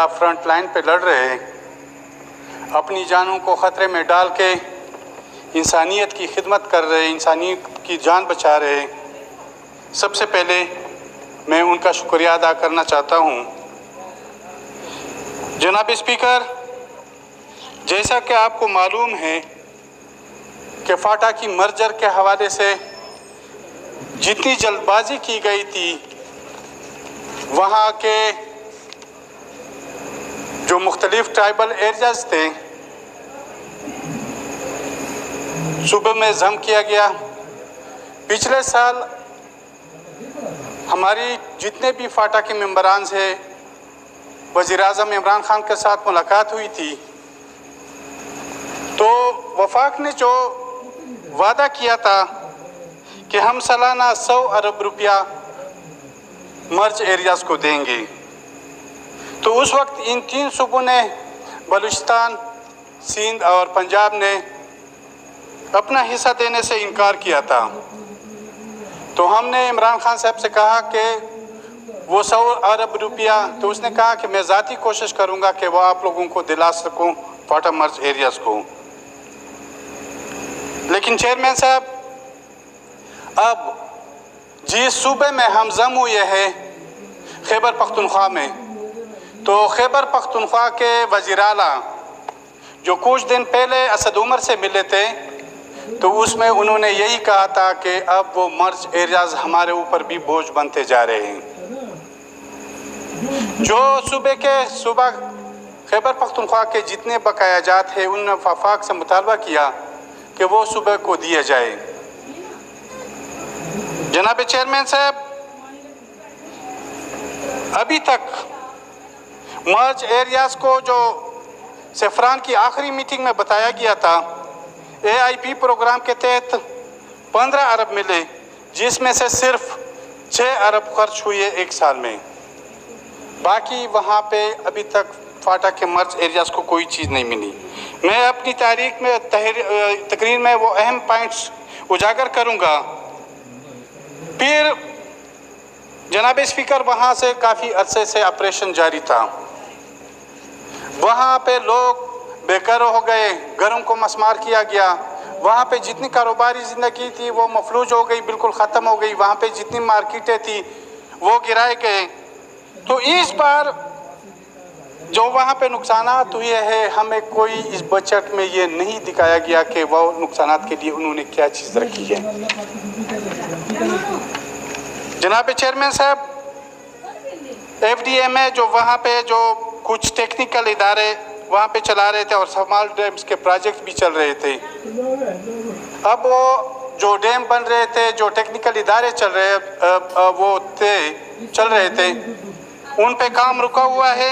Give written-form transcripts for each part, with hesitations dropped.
खिलाफ front line पे लड़ रहे, अपनी जानों को ख़तरे में डाल के इंसानियत की खिदमत कर रहे, इंसानियत की जान बचा रहे, सबसे पहले मैं उनका शुक्रिया अदा करना चाहता हूँ। जनाब स्पीकर, जैसा कि आपको मालूम है कि फाटा की मर्जर के हवाले से जितनी जल्दबाजी की गई थी, वहाँ के जो मुख्तलिफ ट्राइबल एरियाज थे, सूबे में जम किया गया। पिछले साल हमारी जितने भी फाटा के मेंबरान से वज़ीर-ए-आज़म इमरान खान के साथ मुलाकात हुई थी, तो वफाक ने जो वादा किया था कि हम सालाना 100 अरब रुपया मर्ज एरियाज़ को देंगे, तो उस वक्त इन 3 सूबों ने, बलूचिस्तान, सिंध और पंजाब ने अपना हिस्सा देने से इनकार किया था। तो हमने इमरान खान साहब से कहा कि वो 100 अरब रुपया, तो उसने कहा कि मैं ज़ाती कोशिश करूँगा कि वो आप लोगों को दिला सकूँ फाटा मर्ज एरियाज़ को। लेकिन चेयरमैन साहब, अब जिस सूबे में हम जम हुए हैं खैबर पख्तूनख्वा में, तो खैबर पख्तूनख्वा के वज़ीर आला जो कुछ दिन पहले असद उमर से मिले थे, तो उसमें उन्होंने यही कहा था कि अब वो मर्ज एरियाज़ हमारे ऊपर भी बोझ बनते जा रहे हैं। जो सूबा खैबर पख्तूनख्वा के जितने बकायाजात हैं, उन्होंने वफाक से मुतालबा किया कि वो सूबे को दिया जाए। जनाब चेयरमैन साहब, अभी तक मर्ज एरियाज़ को जो सेफ्रान की आखिरी मीटिंग में बताया गया था, AIP प्रोग्राम के तहत 15 अरब मिले, जिसमें से सिर्फ 6 अरब खर्च हुए एक साल में। बाकी वहाँ पे अभी तक फाटा के मर्ज एरियाज़ को कोई चीज़ नहीं मिली। मैं अपनी तारीख में तकरीर में वो अहम पॉइंट्स उजागर करूँगा। फिर जनाब स्पीकर, वहाँ से काफ़ी अरसे से ऑपरेशन जारी था, वहाँ पे लोग बेघर हो गए, घरों को मसमार किया गया, वहाँ पे जितनी कारोबारी ज़िंदगी थी वो मफलूज हो गई, बिल्कुल ख़त्म हो गई, वहाँ पे जितनी मार्केटें थी वो गिराए गए। तो इस बार जो वहाँ पे नुकसानात हुए हैं, हमें कोई इस बजट में ये नहीं दिखाया गया कि वो नुकसानात के लिए उन्होंने क्या चीज़ रखी है। जनाब चेयरमैन साहब, FDA में जो वहाँ पे जो कुछ टेक्निकल इदारे वहाँ पे चला रहे थे और स्मॉल डैम्स के प्रोजेक्ट भी चल रहे थे, अब वो जो डैम बन रहे थे, जो टेक्निकल इदारे चल रहे थे, उन पे काम रुका हुआ है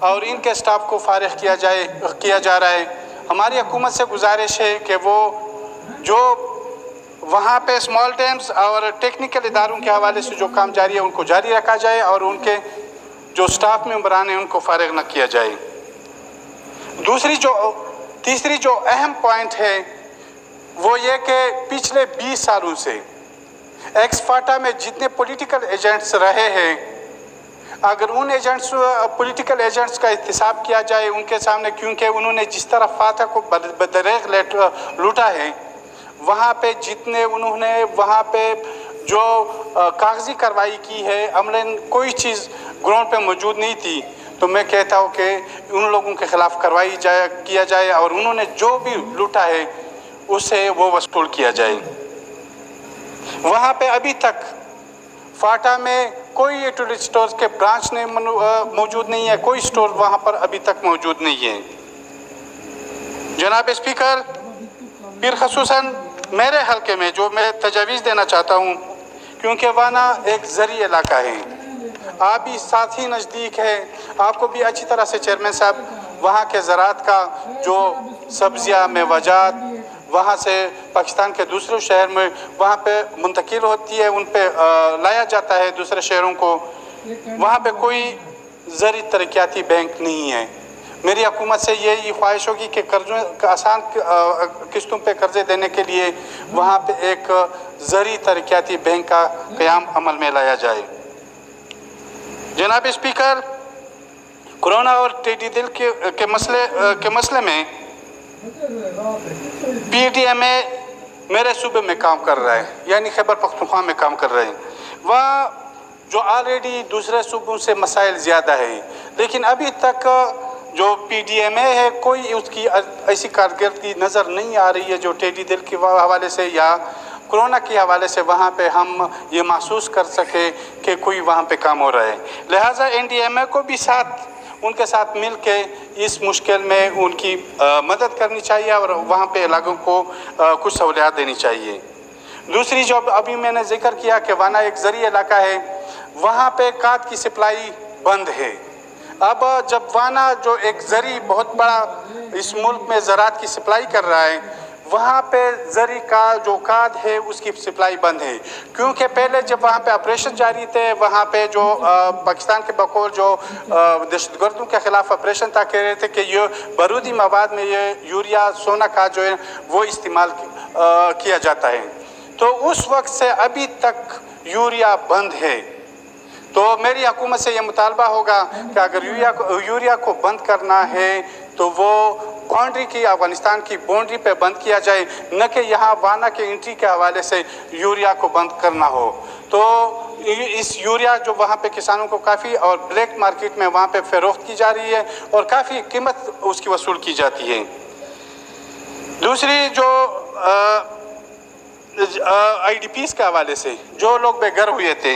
और इनके स्टाफ को फारिग किया जा रहा है। हमारी हुकूमत से गुजारिश है कि वो जो वहाँ पे स्मॉल डैम्स और टेक्निकल इदारों के हवाले से जो काम जारी है उनको जारी रखा जाए और उनके जो स्टाफ मेंबरान हैं उनको फारिग न किया जाए। तीसरी जो अहम पॉइंट है वो ये कि पिछले 20 सालों से एक्स फाटा में जितने पॉलिटिकल एजेंट्स रहे हैं, अगर उन पॉलिटिकल एजेंट्स का एहतसाब किया जाए उनके सामने, क्योंकि उन्होंने जिस तरह फाटा को बदरेग लूटा है, वहाँ पे जितने उन्होंने वहाँ पे जो कागजी कार्रवाई की है, अमलन कोई चीज़ ग्राउंड पे मौजूद नहीं थी। तो मैं कहता हूँ कि उन लोगों के ख़िलाफ़ कार्रवाई किया जाए और उन्होंने जो भी लूटा है उसे वो वसूल किया जाए। वहाँ पे अभी तक फाटा में कोई यूटिलिटी स्टोर्स के ब्रांच मौजूद नहीं है, कोई स्टोर वहाँ पर अभी तक मौजूद नहीं है। जनाब स्पीकर, फिर खसूसन मेरे हल्के में जो मैं तजावीज़ देना चाहता हूँ, क्योंकि वाना एक ज़री इलाका है, आप भी साथ ही नज़दीक है, आपको भी अच्छी तरह से चेयरमैन साहब वहाँ के ज़राअत का जो सब्ज़ियाँ मेवाजात वहाँ से पाकिस्तान के दूसरे शहर में वहाँ पे मुंतकिल होती है, उन पे लाया जाता है दूसरे शहरों को। वहाँ पे कोई ज़री तरक्याती बैंक नहीं है। मेरी हुकूमत से यही ख्वाहिश होगी कि कर्ज़ों आसान किस्तों पे कर्ज़े देने के लिए वहाँ पे एक ज़री तरक्याती बैंक का क़याम अमल में लाया जाए। जनाब स्पीकर, कोरोना और टेढ़ी दिल के मसले में PDMA मेरे सूबे में काम कर रहा है, यानी खैबर पख्तूनख्वा में काम कर रहे हैं। वह जो ऑलरेडी दूसरे सूबों से मसाइल ज़्यादा है, लेकिन अभी तक जो PDMA है कोई उसकी ऐसी कारकर्दगी नज़र नहीं आ रही है जो टेढ़ी दिल के हवाले से या कोरोना के हवाले से वहाँ पे हम ये महसूस कर सके कि कोई वहाँ पे काम हो रहा है। लिहाजा NDMA को भी उनके साथ मिल के इस मुश्किल में उनकी मदद करनी चाहिए और वहाँ पे लोगों को कुछ सहूलियात देनी चाहिए। दूसरी जो अभी मैंने जिक्र किया कि वाना एक ज़री इलाका है, वहाँ पे खाद की सप्लाई बंद है। अब जब वाना जो एक ज़री बहुत बड़ा इस मुल्क में ज़राअत की सप्लाई कर रहा है, वहाँ पे ज़री का जो खाद है उसकी सप्लाई बंद है, क्योंकि पहले जब वहाँ पे ऑपरेशन जारी थे, वहाँ पे जो पाकिस्तान के बकौल जो दहशतगर्दों के ख़िलाफ़ ऑपरेशन था, कह रहे थे कि ये बारूदी मवाद में ये यूरिया सोना खाद जो है वो इस्तेमाल किया जाता है। तो उस वक्त से अभी तक यूरिया बंद है। तो मेरी हुकूमत से ये मुतालबा होगा कि अगर यूरिया को बंद करना है तो वो बाउंड्री की, अफगानिस्तान की बाउंड्री पे बंद किया जाए, न कि यहाँ वाना के एंट्री के हवाले से यूरिया को बंद करना हो। तो इस यूरिया जो वहाँ पे किसानों को काफ़ी और ब्लैक मार्केट में वहाँ पे फरोख्त की जा रही है और काफ़ी कीमत उसकी वसूल की जाती है। दूसरी जो IDPs के हवाले से जो लोग बेघर हुए थे,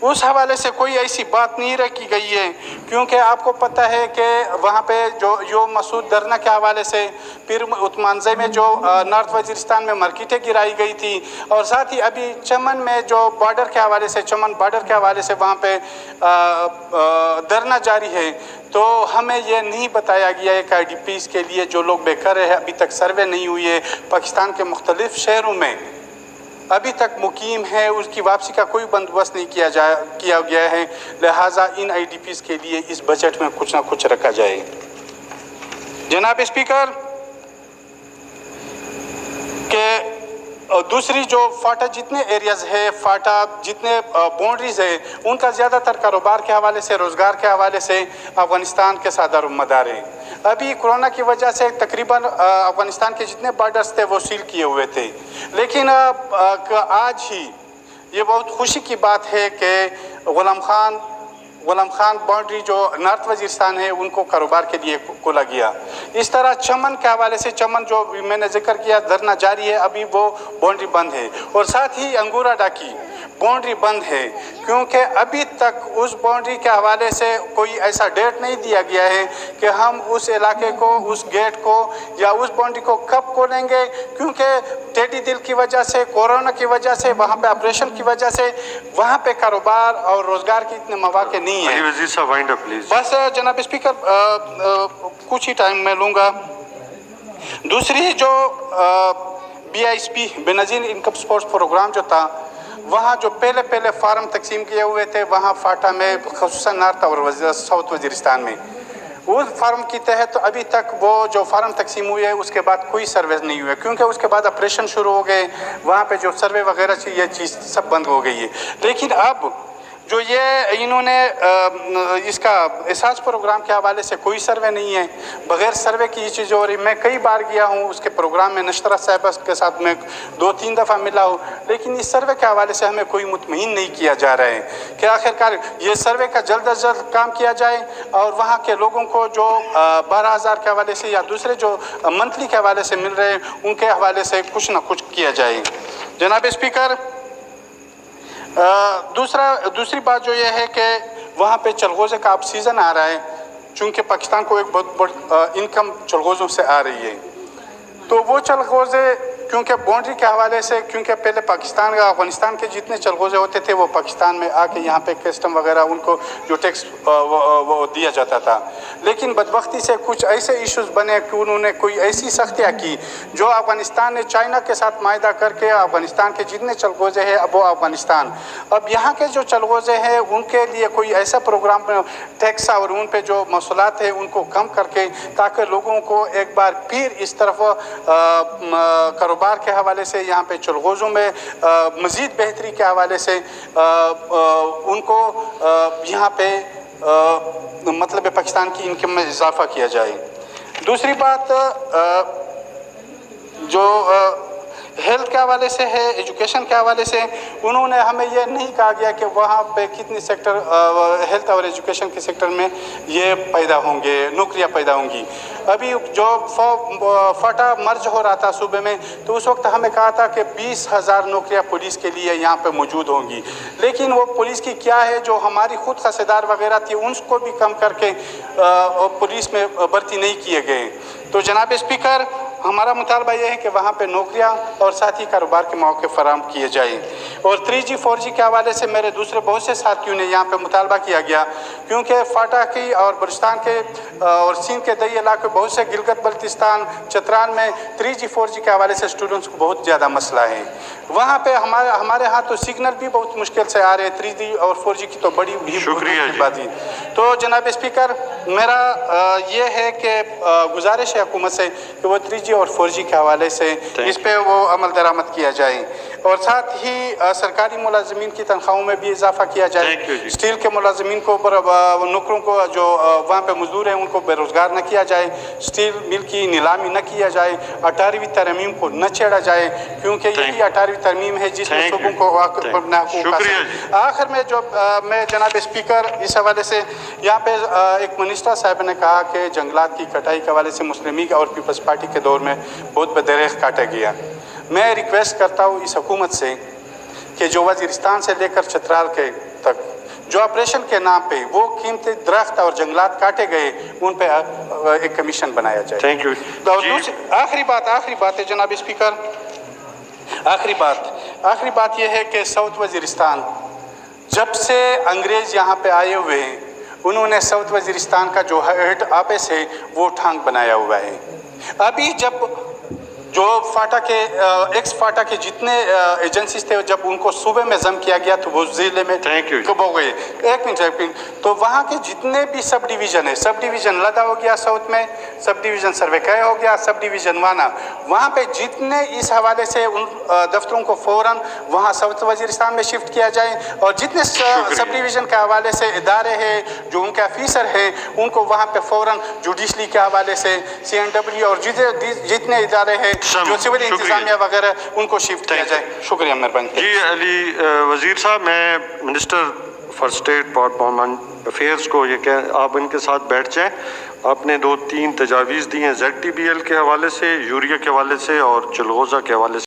उस हवाले से कोई ऐसी बात नहीं रखी गई है, क्योंकि आपको पता है कि वहाँ पे जो मसूद दरना के हवाले से फिर उत्मानज़े में जो नॉर्थ वज़ीरिस्तान में मार्केटें गिराई गई थी, और साथ ही अभी चमन में जो बॉर्डर के हवाले से, चमन बॉर्डर के हवाले से वहाँ पे धरना जारी है। तो हमें यह नहीं बताया गया है कि IDPs के लिए जो लोग बेघर है, अभी तक सर्वे नहीं हुई है, पाकिस्तान के मुख्तलिफ शहरों में अभी तक मुकीम है, उसकी वापसी का कोई बंदोबस्त नहीं किया गया है। लिहाजा इन IDPs के लिए इस बजट में कुछ ना कुछ रखा जाए। जनाब स्पीकर, के दूसरी जो फाटा जितने एरियाज़ है, फाटा जितने बाउंड्रीज़ है, उनका ज़्यादातर कारोबार के हवाले से, रोज़गार के हवाले से अफ़गानिस्तान के साथ दारोमदार है। अभी कोरोना की वजह से तकरीबन अफ़गानिस्तान के जितने बॉर्डर्स थे वो सील किए हुए थे, लेकिन आज ही ये बहुत खुशी की बात है कि गुलाम खान बाउंड्री जो नॉर्थ वज़ीरिस्तान है उनको कारोबार के लिए खोला गया। इस तरह चमन के हवाले से, चमन जो मैंने जिक्र किया धरना जारी है, अभी वो बाउंड्री बंद है, और साथ ही अंगूरा डाकी बाउंड्री बंद है, क्योंकि अभी तक उस बाउंड्री के हवाले से कोई ऐसा डेट नहीं दिया गया है कि हम उस इलाके को, उस गेट को या उस बाउंड्री को कब खोलेंगे, क्योंकि टेढ़ी दिल की वजह से, कोरोना की वजह से, वहाँ पे ऑपरेशन की वजह से वहाँ पे कारोबार और रोज़गार के इतने मौके नहीं है। बस जनाब स्पीकर, कुछ ही टाइम में लूँगा। दूसरी जो BISP Benazir income support programme जो था, वहाँ जो पहले फार्म तकसीम किए हुए थे, वहाँ फाटा में ख़ुसूसन नॉर्थ और साउथ वज़ीरिस्तान में, उस फार्म की तहत तो अभी तक वो जो फार्म तकसीम हुए है उसके बाद कोई सर्वे नहीं हुए, क्योंकि उसके बाद ऑपरेशन शुरू हो गए, वहाँ पे जो सर्वे वगैरह थी ये चीज़ सब बंद हो गई है। लेकिन अब जो ये इन्होंने इसका एहसास प्रोग्राम के हवाले से कोई सर्वे नहीं है, बग़ैर सर्वे की ये चीज़ हो रही। मैं कई बार गया हूँ उसके प्रोग्राम में, नशरा साहब के साथ मैं 2-3 दफ़ा मिला हूँ, लेकिन इस सर्वे के हवाले से हमें कोई मुतमईन नहीं किया जा रहा है कि आखिरकार ये सर्वे का जल्द अज जल्द काम किया जाए और वहाँ के लोगों को जो 12,000 के हवाले से या दूसरे जो मंथली के हवाले से मिल रहे हैं उनके हवाले से कुछ ना कुछ किया जाए। जनाब स्पीकर, दूसरी बात जो ये है कि वहाँ पे चलगोज़े का अब सीज़न आ रहा है, चूँकि पाकिस्तान को एक बहुत बड़ी इनकम चलगोज़ों से आ रही है, तो वो चलगोज़े क्योंकि बाउंड्री के हवाले से, क्योंकि पहले पाकिस्तान या अफ़गानिस्तान के जितने चलगोज़े होते थे वो पाकिस्तान में आके यहाँ पे कस्टम वगैरह उनको जो टैक्स वो दिया जाता था, लेकिन बदबख्ती से कुछ ऐसे इश्यूज़ बने कि उन्होंने कोई ऐसी सख्तियाँ की जो अफ़गानिस्तान ने चाइना के साथ मायदा करके अफ़गानिस्तान के जितने चलगोज़े हैं अब वो अफ़गानिस्तान, अब यहाँ के जो चलगोज़े हैं उनके लिए कोई ऐसा प्रोग्राम टैक्स और उन पर जो मसूलात है उनको कम करके, ताकि लोगों को एक बार फिर इस तरफ कारोबार के हवाले से, यहाँ पे चलगोज़ों में मज़ीद बेहतरी के हवाले से उनको यहाँ पे मतलब पाकिस्तान की इनकम में इजाफा किया जाए। दूसरी बात जो हेल्थ के हवाले से है, एजुकेशन के हवाले से, उन्होंने हमें ये नहीं कहा गया कि वहाँ पे कितनी सेक्टर हेल्थ और एजुकेशन के सेक्टर में ये पैदा होंगे, नौकरियाँ पैदा होंगी। अभी जो फाटा मर्ज हो रहा था सूबे में, तो उस वक्त हमें कहा था कि 20,000 नौकरियाँ पुलिस के लिए यहाँ पे मौजूद होंगी, लेकिन वो पुलिस की क्या है, जो हमारी खुद खसेदार वगैरह थी उनको भी कम करके पुलिस में भर्ती नहीं किए गए। तो जनाब स्पीकर, हमारा मुतालबा यह है कि वहाँ पे नौकरियाँ और साथ ही कारोबार के मौके फराहम किए जाएँ। और 3G 4G के हवाले से मेरे दूसरे बहुत से साथियों ने यहाँ पे मुतालबा किया गया, क्योंकि फाटा की और बलूचिस्तान के और सिंध के दई इलाके बहुत से गिलगित बल्तिस्तान चतरान में 3G 4G के हवाले से स्टूडेंट्स को बहुत ज़्यादा मसला है। वहाँ पे हमारे यहाँ तो सिग्नल भी बहुत मुश्किल से आ रहे हैं, 3G और 4G की तो बड़ी ही बात है। तो जनाब स्पीकर, मेरा ये है कि गुजारिश है हुकूमत से कि वो 3G और 4G के हवाले से इस पे वो अमल दरामद किया जाए, और साथ ही सरकारी मुलाजमीन की तनख्वाहों में भी इजाफा किया जाए। स्टील के मुलाजमीन को, नौकरों को जो वहाँ पे मजदूर हैं उनको बेरोजगार न किया जाए, स्टील मिल की नीलामी न किया जाए, 18वीं तरमीम को न छेड़ा जाए, क्योंकि यही 18वीं तरमीम है जिसमें सूबों को अपना आखिर में जो मैं जनाब स्पीकर इस हवाले से यहाँ पे एक मिनिस्टर साहब ने कहा कि जंगलात की कटाई के हवाले से मुस्लिम लीग और पीपल्स पार्टी के दौर में बहुत बदरेख काटा गया। मैं रिक्वेस्ट करता हूँ इस हुकूमत से कि जो वज़ीरिस्तान से लेकर चतराल के तक जो ऑपरेशन के नाम पे वो कीमती दरख्त और जंगलात काटे गए, उन पे एक कमीशन बनाया जाए। Thank you. आखिरी बात है जनाब स्पीकर, आखिरी बात यह है कि साउथ वज़ीरिस्तान जब से अंग्रेज़ यहाँ पे आए हुए हैं, उन्होंने साउथ वज़ीरिस्तान का जो हेड ऑफिस है वो ठांग बनाया हुआ है। अभी जब जो फाटा के एक्स फाटा के जितने एजेंसीज थे, जब उनको सूबे में जम किया गया तो वो ज़िले में कब हो गए। एक मिनट, तो वहाँ के जितने भी सब डिवीज़न है, सब डिवीज़न लदा हो गया साउथ में, सब डिवीज़न सर्वेकय हो गया, सब डिवीज़न वाना, वहाँ पे जितने इस हवाले से उन दफ्तरों को फ़ौरन वहाँ साउथ वज़ीरिस्तान में शिफ्ट किया जाए, और जितने सब डिवीज़न के हवाले से इदारे हैं, जो उनके ऑफिसर हैं, उनको वहाँ पे फ़ौरन जुडिशली के हवाले से CNW और जितने इदारे हैं जो सिविल इंतजामिया वगैरह, उनको शिफ्ट किया जाए। शुक्रिया, मेहरबानी। जी अली वज़ीर साहब, मैं minister for state parliament affairs को ये कह, आप इनके साथ बैठ जाएं। आपने 2-3 तजावीज़ दी हैं ZTBL के हवाले से, यूरिया के हवाले से और चलगोज़ा के हवाले से।